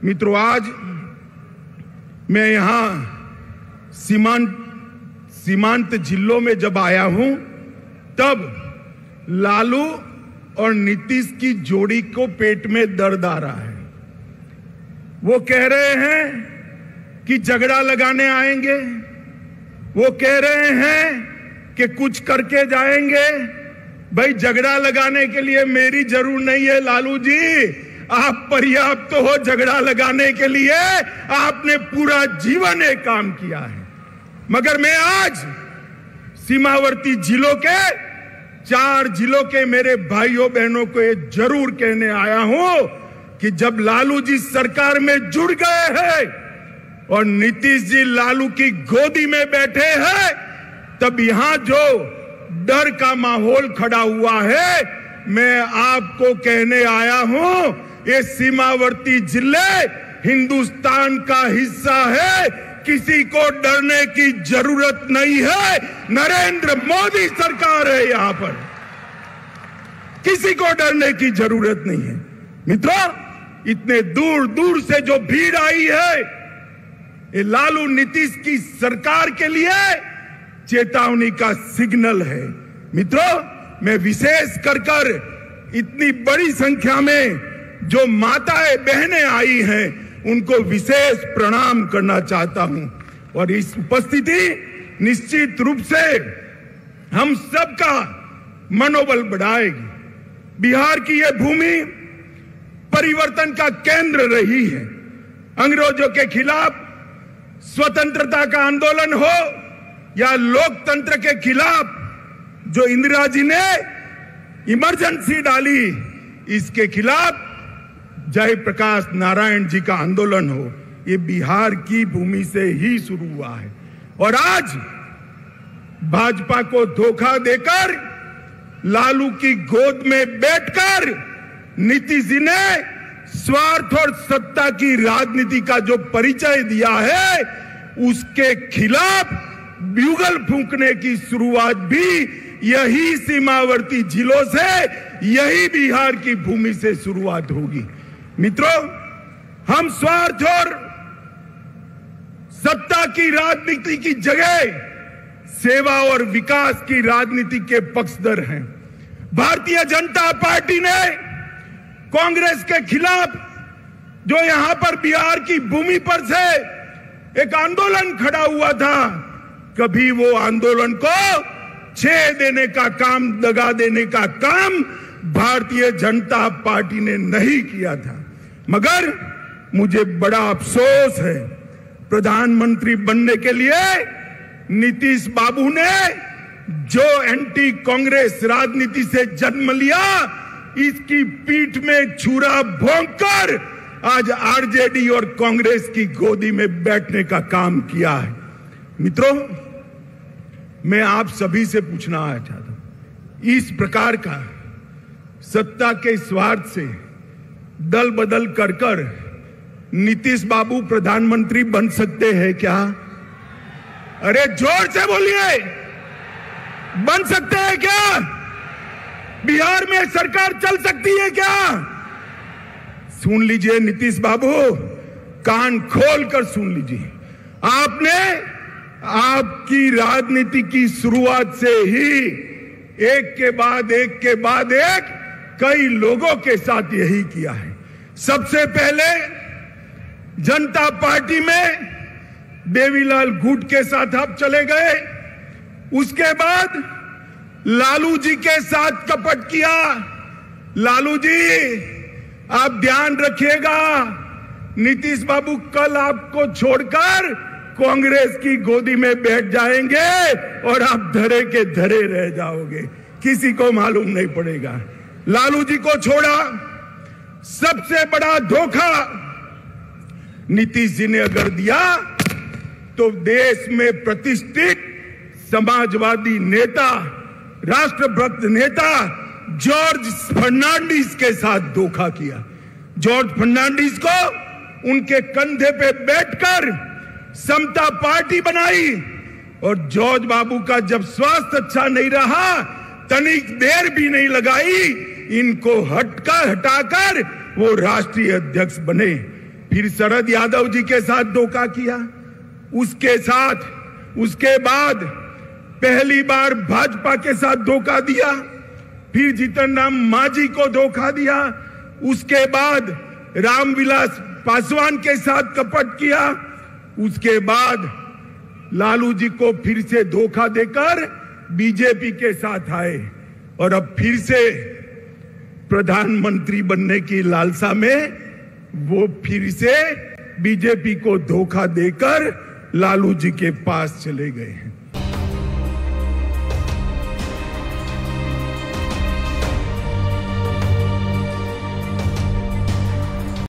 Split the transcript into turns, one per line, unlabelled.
मित्रों, आज मैं यहां सीमांत जिलों में जब आया हूं तब लालू और नीतीश की जोड़ी को पेट में दर्द आ रहा है। वो कह रहे हैं कि झगड़ा लगाने आएंगे, वो कह रहे हैं कि कुछ करके जाएंगे। भाई, झगड़ा लगाने के लिए मेरी जरूर नहीं है लालू जी, आप पर्याप्त हो झगड़ा लगाने के लिए। आपने पूरा जीवन एक काम किया है। मगर मैं आज सीमावर्ती जिलों के 4 जिलों के मेरे भाइयों बहनों को ये जरूर कहने आया हूं कि जब लालू जी सरकार में जुड़ गए हैं और नीतीश जी लालू की गोदी में बैठे हैं, तब यहां जो डर का माहौल खड़ा हुआ है, मैं आपको कहने आया हूं, ये सीमावर्ती जिले हिंदुस्तान का हिस्सा है। किसी को डरने की जरूरत नहीं है। नरेंद्र मोदी सरकार है यहां पर, किसी को डरने की जरूरत नहीं है। मित्रों, इतने दूर दूर से जो भीड़ आई है, ये लालू नीतीश की सरकार के लिए चेतावनी का सिग्नल है। मित्रों, मैं विशेष कर इतनी बड़ी संख्या में जो माताएं बहनें आई हैं, उनको विशेष प्रणाम करना चाहता हूं। और इस उपस्थिति निश्चित रूप से हम सबका मनोबल बढ़ाएगी। बिहार की यह भूमि परिवर्तन का केंद्र रही है। अंग्रेजों के खिलाफ स्वतंत्रता का आंदोलन हो या लोकतंत्र के खिलाफ जो इंदिरा जी ने इमरजेंसी डाली, इसके खिलाफ जयप्रकाश नारायण जी का आंदोलन हो, ये बिहार की भूमि से ही शुरू हुआ है। और आज भाजपा को धोखा देकर लालू की गोद में बैठकर नीतीश जी ने स्वार्थ और सत्ता की राजनीति का जो परिचय दिया है, उसके खिलाफ ब्यूगल फूंकने की शुरुआत भी यही सीमावर्ती जिलों से, यही बिहार की भूमि से शुरुआत होगी। मित्रों, हम स्वार्थ और सत्ता की राजनीति की जगह सेवा और विकास की राजनीति के पक्षधर हैं। भारतीय जनता पार्टी ने कांग्रेस के खिलाफ जो यहां पर बिहार की भूमि पर से एक आंदोलन खड़ा हुआ था, कभी वो आंदोलन को छेड़ देने का काम, दगा देने का काम भारतीय जनता पार्टी ने नहीं किया था। मगर मुझे बड़ा अफसोस है, प्रधानमंत्री बनने के लिए नीतीश बाबू ने जो एंटी कांग्रेस राजनीति से जन्म लिया, इसकी पीठ में छुरा भोंककर आज आरजेडी और कांग्रेस की गोदी में बैठने का काम किया है। मित्रों, मैं आप सभी से पूछना चाहता हूं, इस प्रकार का सत्ता के स्वार्थ से दल बदल कर नीतीश बाबू प्रधानमंत्री बन सकते हैं क्या? अरे जोर से बोलिए, बन सकते हैं क्या? बिहार में सरकार चल सकती है क्या? सुन लीजिए नीतीश बाबू, कान खोल कर सुन लीजिए। आपने आपकी राजनीति की शुरुआत से ही एक के बाद एक कई लोगों के साथ यही किया है। सबसे पहले जनता पार्टी में देवीलाल गुट के साथ आप चले गए, उसके बाद लालू जी के साथ कपट किया। लालू जी, आप ध्यान रखिएगा, नीतीश बाबू कल आपको छोड़कर कांग्रेस की गोदी में बैठ जाएंगे और आप धरे के धरे रह जाओगे, किसी को मालूम नहीं पड़ेगा। लालू जी को छोड़ा, सबसे बड़ा धोखा नीतीश जी ने अगर दिया तो देश में प्रतिष्ठित समाजवादी नेता, राष्ट्रभक्त नेता जॉर्ज फर्नांडिस के साथ धोखा किया। जॉर्ज फर्नांडिस को उनके कंधे पे बैठकर समता पार्टी बनाई और जॉर्ज बाबू का जब स्वास्थ्य अच्छा नहीं रहा, तनिक देर भी नहीं लगाई, इनको हटाकर वो राष्ट्रीय अध्यक्ष बने। फिर शरद यादव जी के साथ धोखा किया, उसके बाद पहली बार भाजपा के साथ धोखा दिया, फिर जीतन राम मांझी को धोखा दिया, उसके बाद रामविलास पासवान के साथ कपट किया, उसके बाद लालू जी को फिर से धोखा देकर बीजेपी के साथ आए और अब फिर से प्रधानमंत्री बनने की लालसा में वो फिर से बीजेपी को धोखा देकर लालू जी के पास चले गए हैं।